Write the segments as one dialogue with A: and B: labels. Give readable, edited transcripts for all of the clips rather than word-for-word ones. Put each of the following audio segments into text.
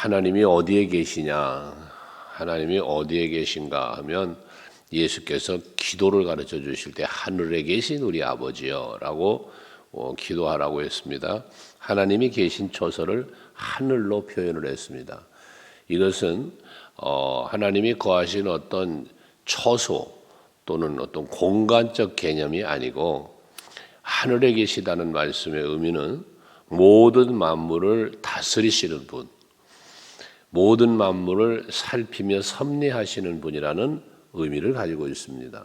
A: 하나님이 어디에 계시냐? 하나님이 어디에 계신가 하면 예수께서 기도를 가르쳐 주실 때 하늘에 계신 우리 아버지여 라고 기도하라고 했습니다. 하나님이 계신 처소를 하늘로 표현을 했습니다. 이것은 하나님이 거하신 어떤 처소 또는 어떤 공간적 개념이 아니고 하늘에 계시다는 말씀의 의미는 모든 만물을 다스리시는 분, 모든 만물을 살피며 섭리하시는 분이라는 의미를 가지고 있습니다.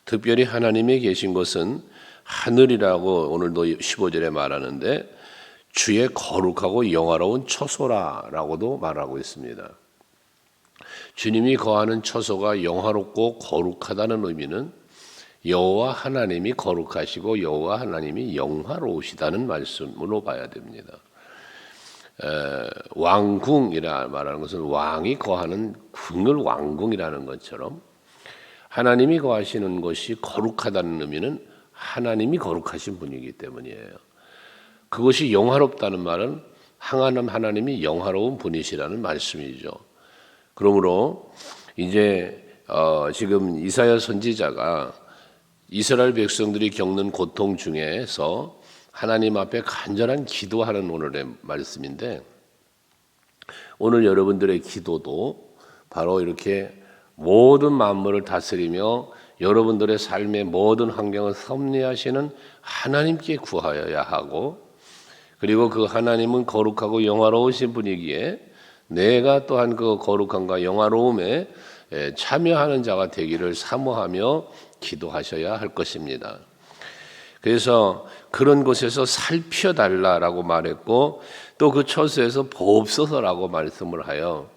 A: 특별히 하나님이 계신 것은 하늘이라고 오늘도 15절에 말하는데 주의 거룩하고 영화로운 처소라라고도 말하고 있습니다. 주님이 거하는 처소가 영화롭고 거룩하다는 의미는 여호와 하나님이 거룩하시고 여호와 하나님이 영화로우시다는 말씀으로 봐야 됩니다. 왕궁이라 말하는 것은 왕이 거하는 궁을 왕궁이라는 것처럼 하나님이 거하시는 것이 거룩하다는 의미는 하나님이 거룩하신 분이기 때문이에요. 그것이 영화롭다는 말은 하나님이 영화로운 분이시라는 말씀이죠. 그러므로 이제 지금 이사야 선지자가 이스라엘 백성들이 겪는 고통 중에서 하나님 앞에 간절한 기도하는 오늘의 말씀인데, 오늘 여러분들의 기도도 바로 이렇게 모든 만물을 다스리며 여러분들의 삶의 모든 환경을 섭리하시는 하나님께 구하여야 하고, 그리고 그 하나님은 거룩하고 영화로우신 분이기에 내가 또한 그 거룩함과 영화로움에 참여하는 자가 되기를 사모하며 기도하셔야 할 것입니다. 그래서 그런 곳에서 살펴달라라고 말했고, 또 그 처소에서 보옵소서라고 말씀을 하여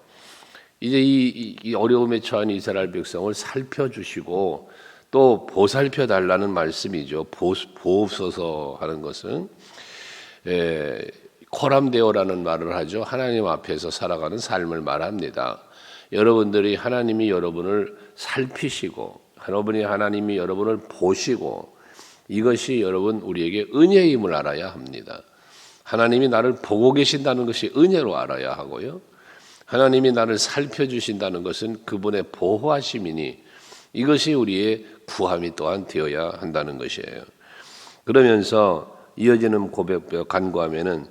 A: 이제 이 어려움에 처한 이스라엘 백성을 살펴주시고 또 보살펴달라는 말씀이죠. 보옵소서 하는 것은 코람데오라는 말을 하죠. 하나님 앞에서 살아가는 삶을 말합니다. 여러분들이 하나님이 여러분을 살피시고 하나님이 여러분을 보시고, 이것이 여러분 우리에게 은혜임을 알아야 합니다. 하나님이 나를 보고 계신다는 것이 은혜로 알아야 하고요, 하나님이 나를 살펴주신다는 것은 그분의 보호하심이니 이것이 우리의 구함이 또한 되어야 한다는 것이에요. 그러면서 이어지는 고백 간구하면은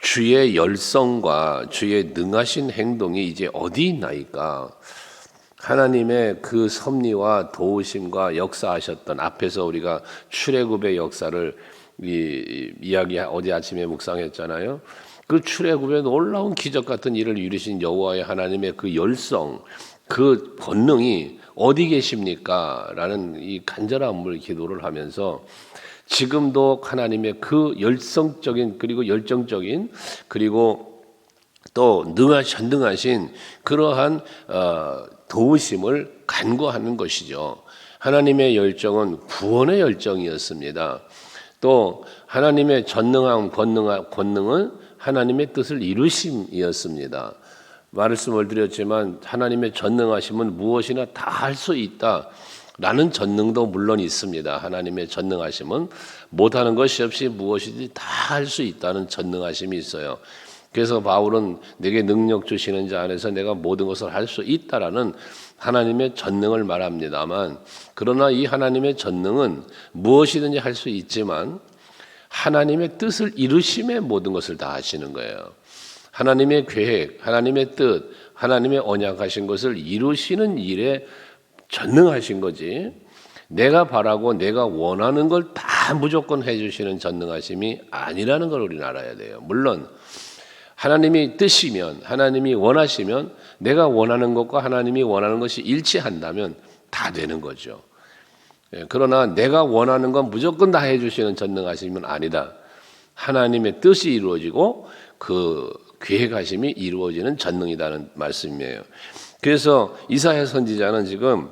A: 주의 열성과 주의 능하신 행동이 이제 어디 있나이까? 하나님의 그 섭리와 도우심과 역사하셨던, 앞에서 우리가 출애굽의 역사를 이야기 어제 아침에 묵상했잖아요. 그 출애굽의 놀라운 기적 같은 일을 이루신 여호와의 하나님의 그 열성, 그 권능이 어디 계십니까? 라는 이 간절한 기도를 하면서 지금도 하나님의 그 열성적인 그리고 열정적인 그리고 또 전능하신 그러한 도우심을 간구하는 것이죠. 하나님의 열정은 구원의 열정이었습니다. 또 하나님의 전능한 권능은 하나님의 뜻을 이루심이었습니다. 말씀을 드렸지만 하나님의 전능하심은 무엇이나 다 할 수 있다라는 전능도 물론 있습니다. 하나님의 전능하심은 못하는 것이 없이 무엇이든지 다 할 수 있다는 전능하심이 있어요. 그래서 바울은 내게 능력 주시는 자 안에서 내가 모든 것을 할 수 있다라는 하나님의 전능을 말합니다만, 그러나 이 하나님의 전능은 무엇이든지 할 수 있지만 하나님의 뜻을 이루심에 모든 것을 다 하시는 거예요. 하나님의 계획, 하나님의 뜻, 하나님의 언약하신 것을 이루시는 일에 전능하신 거지, 내가 바라고 내가 원하는 걸 다 무조건 해주시는 전능하심이 아니라는 걸 우리는 알아야 돼요. 물론 하나님이 뜻이면, 하나님이 원하시면 내가 원하는 것과 하나님이 원하는 것이 일치한다면 다 되는 거죠. 그러나 내가 원하는 건 무조건 다 해주시는 전능하심은 아니다. 하나님의 뜻이 이루어지고 그 계획하심이 이루어지는 전능이라는 말씀이에요. 그래서 이사야 선지자는 지금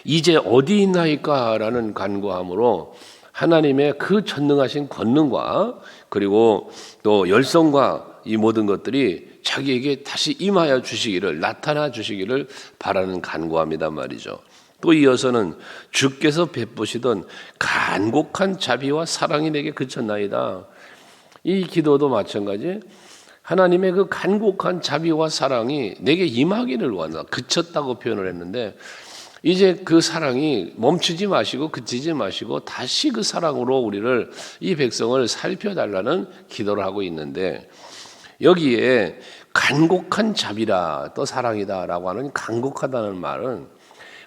A: 이제 어디 있나이까 라는 간구함으로 하나님의 그 전능하신 권능과 그리고 또 열성과 이 모든 것들이 자기에게 다시 임하여 주시기를, 나타나 주시기를 바라는 간구합니다 말이죠. 또 이어서는 주께서 베푸시던 간곡한 자비와 사랑이 내게 그쳤나이다. 이 기도도 마찬가지, 하나님의 그 간곡한 자비와 사랑이 내게 임하기를 원한다. 그쳤다고 표현을 했는데 이제 그 사랑이 멈추지 마시고 그치지 마시고 다시 그 사랑으로 우리를 이 백성을 살펴달라는 기도를 하고 있는데 여기에 간곡한 자비라 또 사랑이다라고 하는 간곡하다는 말은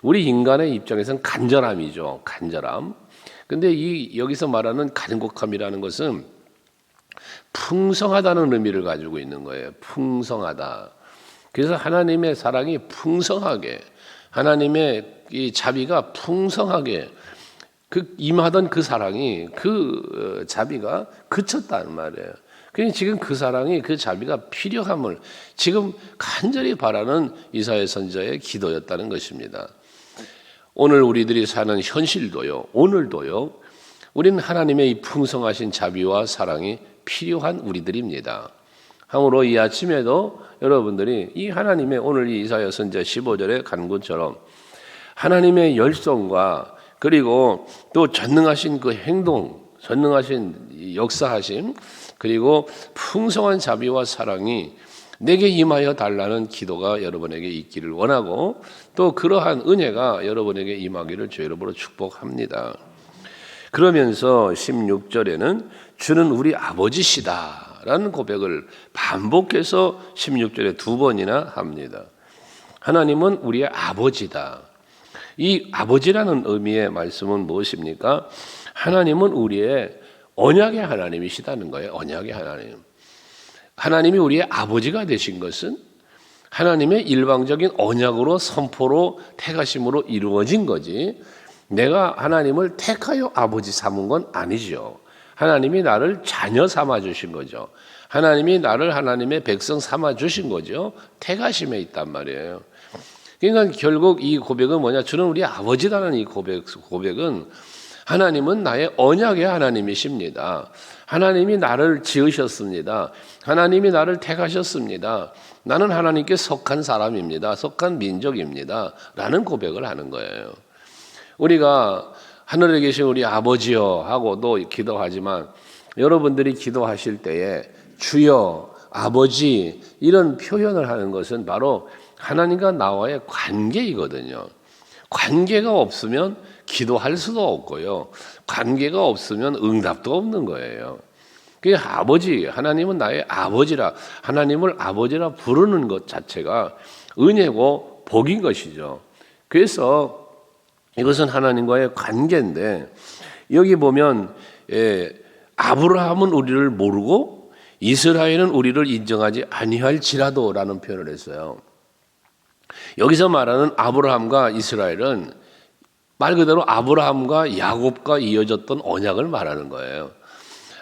A: 우리 인간의 입장에서는 간절함이죠. 간절함. 근데 이 여기서 말하는 간곡함이라는 것은 풍성하다는 의미를 가지고 있는 거예요. 풍성하다. 그래서 하나님의 사랑이 풍성하게 하나님의 이 자비가 풍성하게 그 임하던 그 사랑이 그 자비가 그쳤다는 말이에요. 그러니 지금 그 사랑이 그 자비가 필요함을 지금 간절히 바라는 이사야 선지자의 기도였다는 것입니다. 오늘 우리들이 사는 현실도요, 오늘도요, 우리는 하나님의 이 풍성하신 자비와 사랑이 필요한 우리들입니다. 함으로 이 아침에도 여러분들이 이 하나님의 오늘 이 이사야 선지자 15절의 간구처럼 하나님의 열성과 그리고 또 전능하신 그 행동, 전능하신 역사하심, 그리고 풍성한 자비와 사랑이 내게 임하여 달라는 기도가 여러분에게 있기를 원하고 또 그러한 은혜가 여러분에게 임하기를 주 여러분으로 축복합니다. 그러면서 16절에는 주는 우리 아버지시다 라는 고백을 반복해서 16절에 두 번이나 합니다. 하나님은 우리의 아버지다. 이 아버지라는 의미의 말씀은 무엇입니까? 하나님은 우리의 언약의 하나님이시다는 거예요. 언약의 하나님. 하나님이 우리의 아버지가 되신 것은 하나님의 일방적인 언약으로 선포로 택하심으로 이루어진 거지 내가 하나님을 택하여 아버지 삼은 건 아니죠. 하나님이 나를 자녀 삼아 주신 거죠. 하나님이 나를 하나님의 백성 삼아 주신 거죠. 택하심에 있단 말이에요. 그러니까 결국 이 고백은 뭐냐? 주는 우리 아버지라는 이 고백은 하나님은 나의 언약의 하나님이십니다. 하나님이 나를 지으셨습니다. 하나님이 나를 택하셨습니다. 나는 하나님께 속한 사람입니다. 속한 민족입니다. 라는 고백을 하는 거예요. 우리가 하늘에 계신 우리 아버지여 하고도 기도하지만 여러분들이 기도하실 때에 주여, 아버지 이런 표현을 하는 것은 바로 하나님과 나와의 관계이거든요. 관계가 없으면 기도할 수도 없고요. 관계가 없으면 응답도 없는 거예요. 그 아버지, 하나님은 나의 아버지라, 하나님을 아버지라 부르는 것 자체가 은혜고 복인 것이죠. 그래서 이것은 하나님과의 관계인데 여기 보면 아브라함은 우리를 모르고 이스라엘은 우리를 인정하지 아니할지라도라는 표현을 했어요. 여기서 말하는 아브라함과 이스라엘은 말 그대로 아브라함과 야곱과 이어졌던 언약을 말하는 거예요.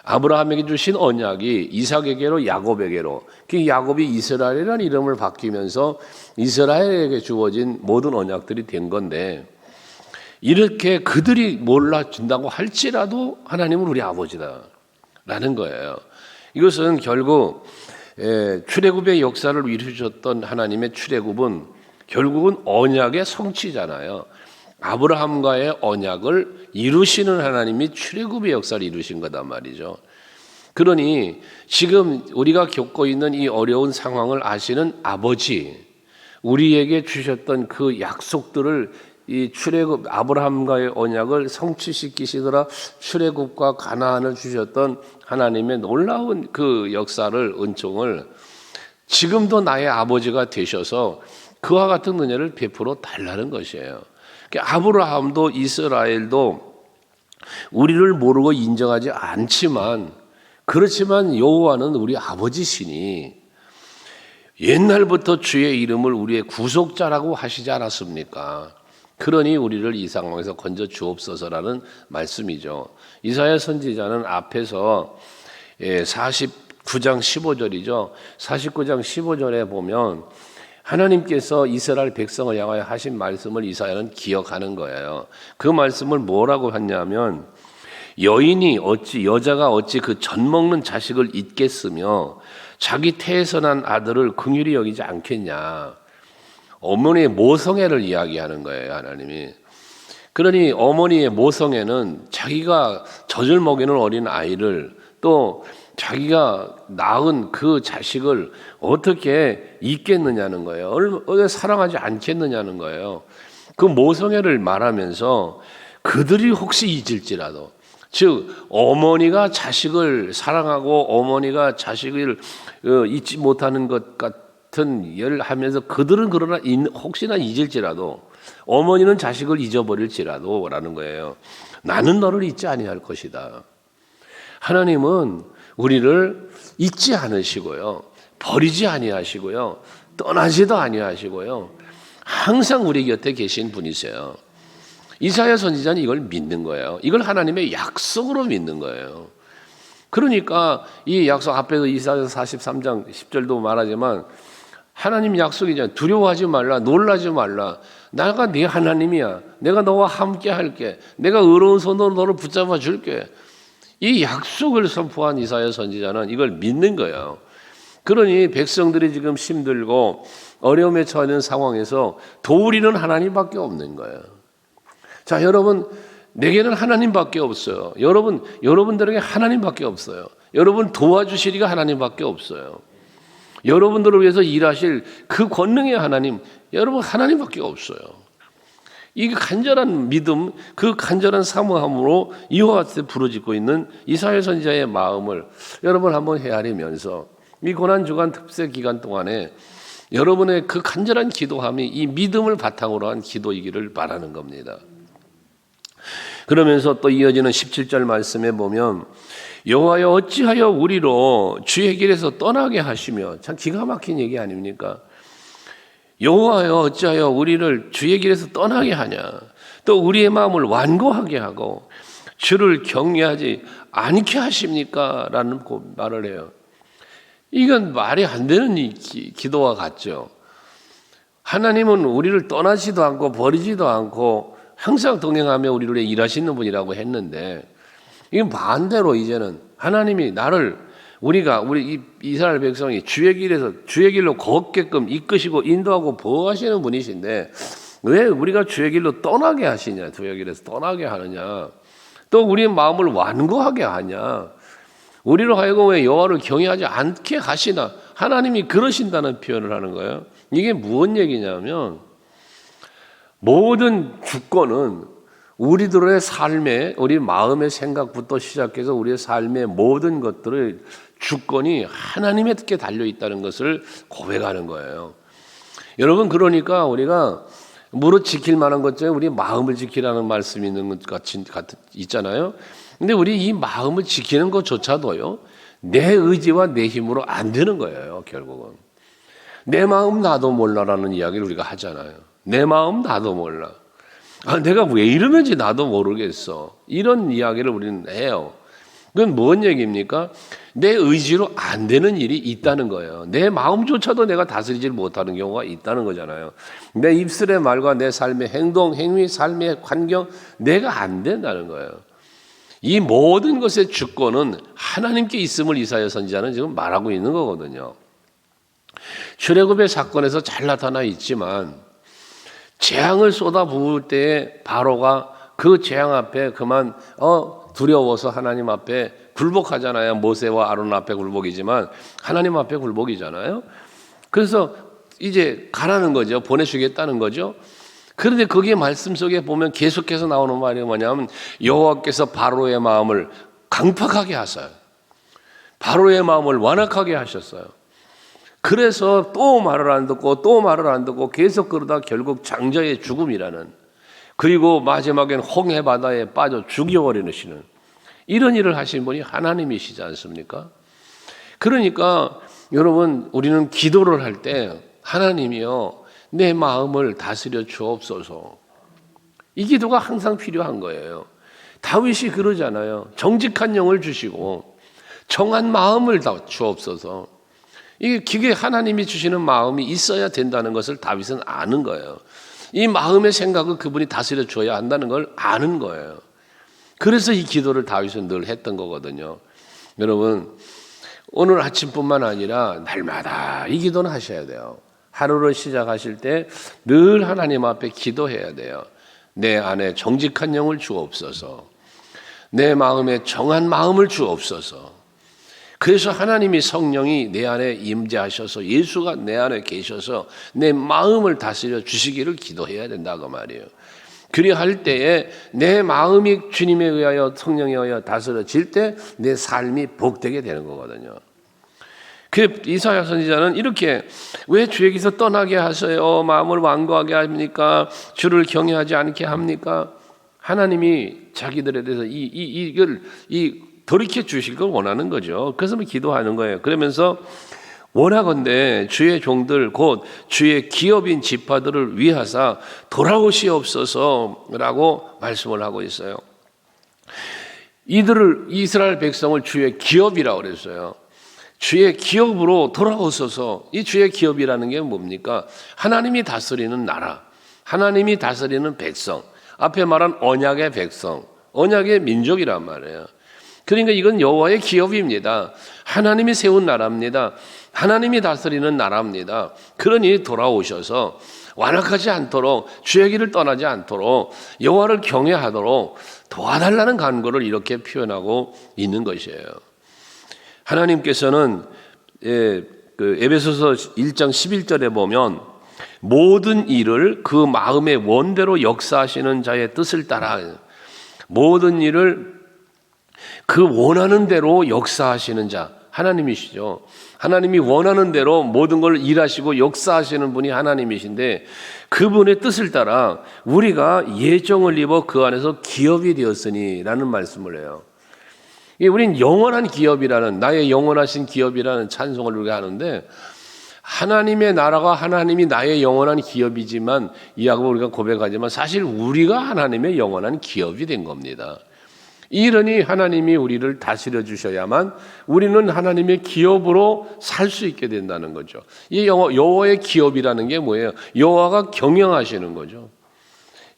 A: 아브라함에게 주신 언약이 이삭에게로 야곱에게로, 그 야곱이 이스라엘이라는 이름을 바뀌면서 이스라엘에게 주어진 모든 언약들이 된 건데 이렇게 그들이 몰라준다고 할지라도 하나님은 우리 아버지다라는 거예요. 이것은 결국 출애굽의 역사를 이루셨던 하나님의 출애굽은 결국은 언약의 성취잖아요. 아브라함과의 언약을 이루시는 하나님이 출애굽의 역사를 이루신 거단 말이죠. 그러니 지금 우리가 겪고 있는 이 어려운 상황을 아시는 아버지, 우리에게 주셨던 그 약속들을 이 출애굽 아브라함과의 언약을 성취시키시더라 출애굽과 가나안을 주셨던 하나님의 놀라운 그 역사를 은총을 지금도 나의 아버지가 되셔서 그와 같은 은혜를 베풀어 달라는 것이에요. 아브라함도 이스라엘도 우리를 모르고 인정하지 않지만 그렇지만 여호와는 우리 아버지시니 옛날부터 주의 이름을 우리의 구속자라고 하시지 않았습니까? 그러니 우리를 이 상황에서 건져 주옵소서라는 말씀이죠. 이사야 선지자는 앞에서 49장 15절이죠. 49장 15절에 보면 하나님께서 이스라엘 백성을 향하여 하신 말씀을 이사야는 기억하는 거예요. 그 말씀을 뭐라고 했냐면 여자가 어찌 그 젖 먹는 자식을 잊겠으며 자기 태에서 난 아들을 긍휼히 여기지 않겠냐. 어머니의 모성애를 이야기하는 거예요, 하나님이. 그러니 어머니의 모성애는 자기가 젖을 먹이는 어린 아이를 또 자기가 낳은 그 자식을 어떻게 잊겠느냐는 거예요. 어떻게 사랑하지 않겠느냐는 거예요. 그 모성애를 말하면서 그들이 혹시 잊을지라도, 즉 어머니가 자식을 사랑하고 어머니가 자식을 잊지 못하는 것 같은 일을 하면서 그들은 그러나 혹시나 잊을지라도, 어머니는 자식을 잊어버릴지라도 라는 거예요. 나는 너를 잊지 아니할 것이다. 하나님은 우리를 잊지 않으시고요, 버리지 아니하시고요, 떠나지도 아니하시고요, 항상 우리 곁에 계신 분이세요. 이사야 선지자는 이걸 믿는 거예요. 이걸 하나님의 약속으로 믿는 거예요. 그러니까 이 약속 앞에서 이사야 43장 10절도 말하지만 하나님 약속이잖아요. 두려워하지 말라, 놀라지 말라. 내가 네 하나님이야. 내가 너와 함께 할게. 내가 의로운 손으로 너를 붙잡아 줄게. 이 약속을 선포한 이사야 선지자는 이걸 믿는 거예요. 그러니 백성들이 지금 힘들고 어려움에 처하는 상황에서 도우리는 하나님밖에 없는 거예요. 자, 여러분, 내게는 하나님밖에 없어요. 여러분들에게 하나님밖에 없어요. 여러분 도와주시리가 하나님밖에 없어요. 여러분들을 위해서 일하실 그 권능의 하나님, 여러분 하나님밖에 없어요. 이 간절한 믿음, 그 간절한 사모함으로 이와 같이 부르짖고 있는 이사야 선지자의 마음을 여러분 한번 헤아리면서 이 고난주간 특세 기간 동안에 여러분의 그 간절한 기도함이 이 믿음을 바탕으로 한 기도이기를 바라는 겁니다. 그러면서 또 이어지는 17절 말씀에 보면 여호와여 어찌하여 우리로 주의 길에서 떠나게 하시며, 참 기가 막힌 얘기 아닙니까? 여호와여 어찌하여 우리를 주의 길에서 떠나게 하냐, 또 우리의 마음을 완고하게 하고 주를 경외하지 않게 하십니까? 라는 말을 해요. 이건 말이 안 되는 기도와 같죠. 하나님은 우리를 떠나지도 않고 버리지도 않고 항상 동행하며 우리를 위해 일하시는 분이라고 했는데, 이건 반대로 이제는 하나님이 우리 이스라엘 백성이 주의 길로 걷게끔 이끄시고 인도하고 보호하시는 분이신데 왜 우리가 주의 길로 떠나게 하시냐, 주의 길에서 떠나게 하느냐, 또 우리의 마음을 완고하게 하냐, 우리로 하여금 왜 여호와를 경외하지 않게 하시나, 하나님이 그러신다는 표현을 하는 거예요. 이게 무슨 얘기냐면 모든 주권은 우리들의 삶에, 우리 마음의 생각부터 시작해서 우리의 삶의 모든 것들의 주권이 하나님에게 달려 있다는 것을 고백하는 거예요. 여러분, 그러니까 우리가 무릇 지킬 만한 것 중에 우리 마음을 지키라는 말씀이 있는 것 같이 있잖아요. 근데 우리 이 마음을 지키는 것조차도요, 내 의지와 내 힘으로 안 되는 거예요. 결국은 내 마음 나도 몰라라는 이야기를 우리가 하잖아요. 내 마음 나도 몰라. 내가 왜 이러는지 나도 모르겠어. 이런 이야기를 우리는 해요. 그건 뭔 얘기입니까? 내 의지로 안 되는 일이 있다는 거예요. 내 마음조차도 내가 다스리지 못하는 경우가 있다는 거잖아요. 내 입술의 말과 내 삶의 행동, 행위, 삶의 환경, 내가 안 된다는 거예요. 이 모든 것의 주권은 하나님께 있음을 이사야 선지자는 지금 말하고 있는 거거든요. 출애굽의 사건에서 잘 나타나 있지만 재앙을 쏟아부을 때에 바로가 그 재앙 앞에 그만 두려워서 하나님 앞에 굴복하잖아요. 모세와 아론 앞에 굴복이지만 하나님 앞에 굴복이잖아요. 그래서 이제 가라는 거죠. 보내주겠다는 거죠. 그런데 거기에 말씀 속에 보면 계속해서 나오는 말이 뭐냐면 여호와께서 바로의 마음을 강팍하게 하셔요. 바로의 마음을 완악하게 하셨어요. 그래서 또 말을 안 듣고 또 말을 안 듣고 계속 그러다 결국 장자의 죽음이라는, 그리고 마지막엔 홍해 바다에 빠져 죽여버리시는 이런 일을 하신 분이 하나님이시지 않습니까? 그러니까 여러분, 우리는 기도를 할 때 하나님이여 내 마음을 다스려 주옵소서, 이 기도가 항상 필요한 거예요. 다윗이 그러잖아요. 정직한 영을 주시고 정한 마음을 주옵소서. 이게 하나님이 주시는 마음이 있어야 된다는 것을 다윗은 아는 거예요. 이 마음의 생각을 그분이 다스려 줘야 한다는 걸 아는 거예요. 그래서 이 기도를 다윗은 늘 했던 거거든요. 여러분, 오늘 아침뿐만 아니라 날마다 이 기도는 하셔야 돼요. 하루를 시작하실 때 늘 하나님 앞에 기도해야 돼요. 내 안에 정직한 영을 주옵소서, 내 마음에 정한 마음을 주옵소서. 그래서 하나님이 성령이 내 안에 임재하셔서 예수가 내 안에 계셔서 내 마음을 다스려 주시기를 기도해야 된다고 말이에요. 그리할 때에 내 마음이 주님에 의하여 성령에 의하여 다스려질 때 내 삶이 복되게 되는 거거든요. 그 이사야 선지자는 이렇게 왜 주에게서 떠나게 하세요? 마음을 완고하게 합니까? 주를 경외하지 않게 합니까? 하나님이 자기들에 대해서 이걸 돌이켜 주실 걸 원하는 거죠. 그래서 기도하는 거예요. 그러면서 원하건대 주의 종들 곧 주의 기업인 지파들을 위하사 돌아오시옵소서라고 말씀을 하고 있어요. 이들을 이스라엘 백성을 주의 기업이라고 그랬어요. 주의 기업으로 돌아오소서. 이 주의 기업이라는 게 뭡니까? 하나님이 다스리는 나라, 하나님이 다스리는 백성, 앞에 말한 언약의 백성, 언약의 민족이란 말이에요. 그러니까 이건 여호와의 기업입니다. 하나님이 세운 나라입니다. 하나님이 다스리는 나라입니다. 그러니 돌아오셔서 완악하지 않도록 주의 길을 떠나지 않도록 여호와를 경외하도록 도와달라는 간구를 이렇게 표현하고 있는 것이에요. 하나님께서는 에베소서 1장 11절에 보면 모든 일을 그 마음의 원대로 역사하시는 자의 뜻을 따라 모든 일을 그 원하는 대로 역사하시는 자 하나님이시죠. 하나님이 원하는 대로 모든 걸 일하시고 역사하시는 분이 하나님이신데 그분의 뜻을 따라 우리가 예정을 입어 그 안에서 기업이 되었으니 라는 말씀을 해요. 우린 영원한 기업이라는 나의 영원하신 기업이라는 찬송을 우리가 하는데 하나님의 나라가 하나님이 나의 영원한 기업이지만 이하고 우리가 고백하지만 사실 우리가 하나님의 영원한 기업이 된 겁니다. 이러니 하나님이 우리를 다스려 주셔야만 우리는 하나님의 기업으로 살 수 있게 된다는 거죠. 이 여호와의 기업이라는 게 뭐예요? 여호와가 경영하시는 거죠.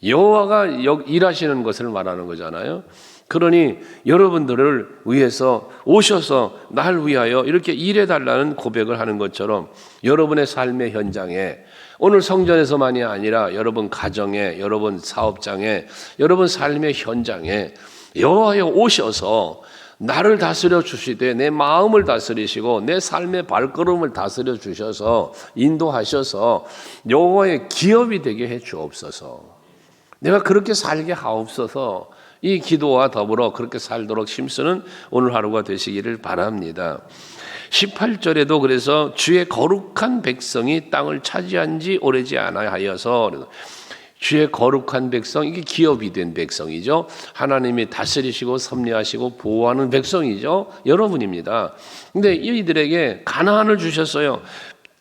A: 여호와가 일하시는 것을 말하는 거잖아요. 그러니 여러분들을 위해서 오셔서 날 위하여 이렇게 일해달라는 고백을 하는 것처럼 여러분의 삶의 현장에 오늘 성전에서만이 아니라 여러분 가정에, 여러분 사업장에, 여러분 삶의 현장에 여호와여 오셔서 나를 다스려 주시되 내 마음을 다스리시고 내 삶의 발걸음을 다스려 주셔서 인도하셔서 여호와의 기업이 되게 해 주옵소서. 내가 그렇게 살게 하옵소서. 이 기도와 더불어 그렇게 살도록 힘쓰는 오늘 하루가 되시기를 바랍니다. 18절에도 그래서 주의 거룩한 백성이 땅을 차지한 지 오래지 않아하여서 주의 거룩한 백성, 이게 기업이 된 백성이죠. 하나님이 다스리시고 섭리하시고 보호하는 백성이죠. 여러분입니다. 근데 이들에게 가나안을 주셨어요.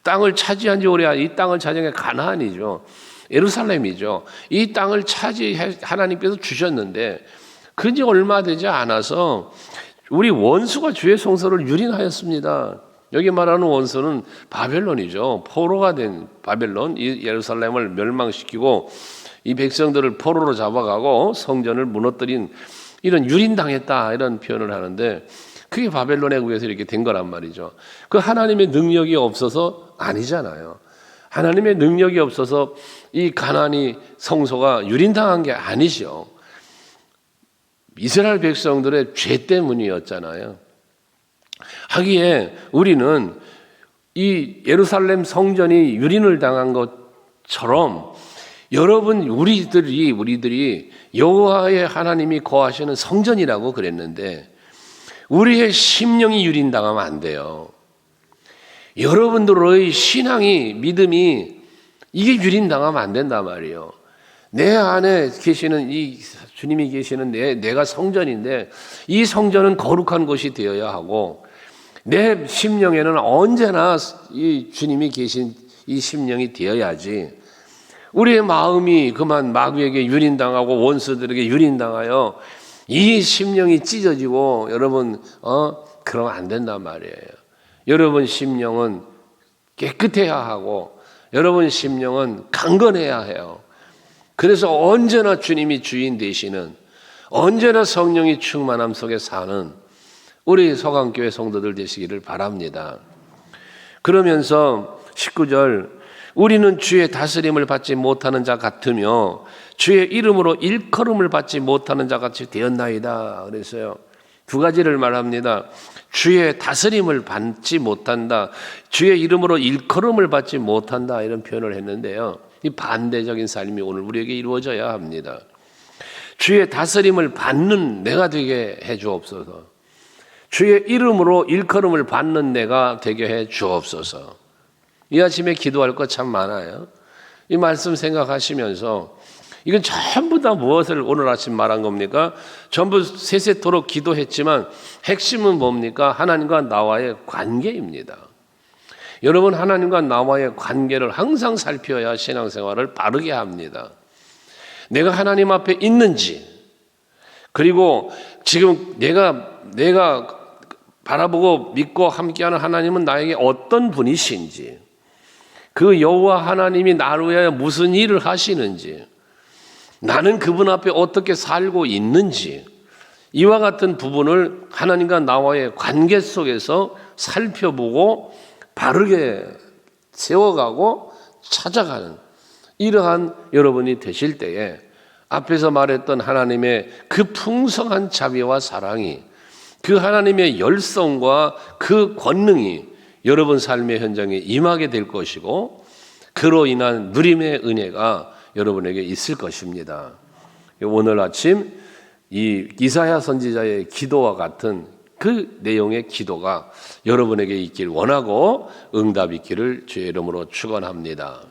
A: 땅을 차지한 지 오래, 이 땅을 차지한 게 가나안이죠. 예루살렘이죠. 이 땅을 하나님께서 주셨는데 그지 얼마 되지 않아서 우리 원수가 주의 성소를 유린하였습니다. 여기 말하는 원수는 바벨론이죠. 포로가 된 바벨론, 이 예루살렘을 멸망시키고 이 백성들을 포로로 잡아가고 성전을 무너뜨린 이런 유린당했다 이런 표현을 하는데 그게 바벨론에 의해서 이렇게 된 거란 말이죠. 그 하나님의 능력이 없어서 아니잖아요. 하나님의 능력이 없어서 이 가나안이 성소가 유린당한 게 아니죠. 이스라엘 백성들의 죄 때문이었잖아요. 하기에 우리는 이 예루살렘 성전이 유린을 당한 것처럼 여러분 우리들이 여호와의 하나님이 거하시는 성전이라고 그랬는데 우리의 심령이 유린당하면 안 돼요. 여러분들의 신앙이 믿음이 이게 유린당하면 안 된단 말이에요. 내 안에 계시는 이 주님이 계시는 내가 성전인데 이 성전은 거룩한 곳이 되어야 하고 내 심령에는 언제나 이 주님이 계신 이 심령이 되어야지 우리의 마음이 그만 마귀에게 유린당하고 원수들에게 유린당하여 이 심령이 찢어지고 여러분 그러면 안 된단 말이에요. 여러분 심령은 깨끗해야 하고 여러분 심령은 강건해야 해요. 그래서 언제나 주님이 주인 되시는 언제나 성령이 충만함 속에 사는 우리 서강교회 성도들 되시기를 바랍니다. 그러면서 19절 우리는 주의 다스림을 받지 못하는 자 같으며 주의 이름으로 일컬음을 받지 못하는 자 같이 되었나이다 그랬어요. 두 가지를 말합니다. 주의 다스림을 받지 못한다. 주의 이름으로 일컬음을 받지 못한다. 이런 표현을 했는데요. 이 반대적인 삶이 오늘 우리에게 이루어져야 합니다. 주의 다스림을 받는 내가 되게 해 주옵소서. 주의 이름으로 일컬음을 받는 내가 되게 해 주옵소서. 이 아침에 기도할 것 참 많아요. 이 말씀 생각하시면서 이건 전부 다 무엇을 오늘 아침 말한 겁니까? 전부 세세토록 기도했지만 핵심은 뭡니까? 하나님과 나와의 관계입니다. 여러분, 하나님과 나와의 관계를 항상 살펴야 신앙생활을 바르게 합니다. 내가 하나님 앞에 있는지, 그리고 지금 내가 바라보고 믿고 함께하는 하나님은 나에게 어떤 분이신지, 그 여호와 하나님이 나를 위하여 무슨 일을 하시는지, 나는 그분 앞에 어떻게 살고 있는지, 이와 같은 부분을 하나님과 나와의 관계 속에서 살펴보고 바르게 세워가고 찾아가는 이러한 여러분이 되실 때에 앞에서 말했던 하나님의 그 풍성한 자비와 사랑이, 그 하나님의 열성과 그 권능이 여러분 삶의 현장에 임하게 될 것이고, 그로 인한 누림의 은혜가 여러분에게 있을 것입니다. 오늘 아침 이 이사야 선지자의 기도와 같은 그 내용의 기도가 여러분에게 있길 원하고 응답 있기를 주의 이름으로 축원합니다.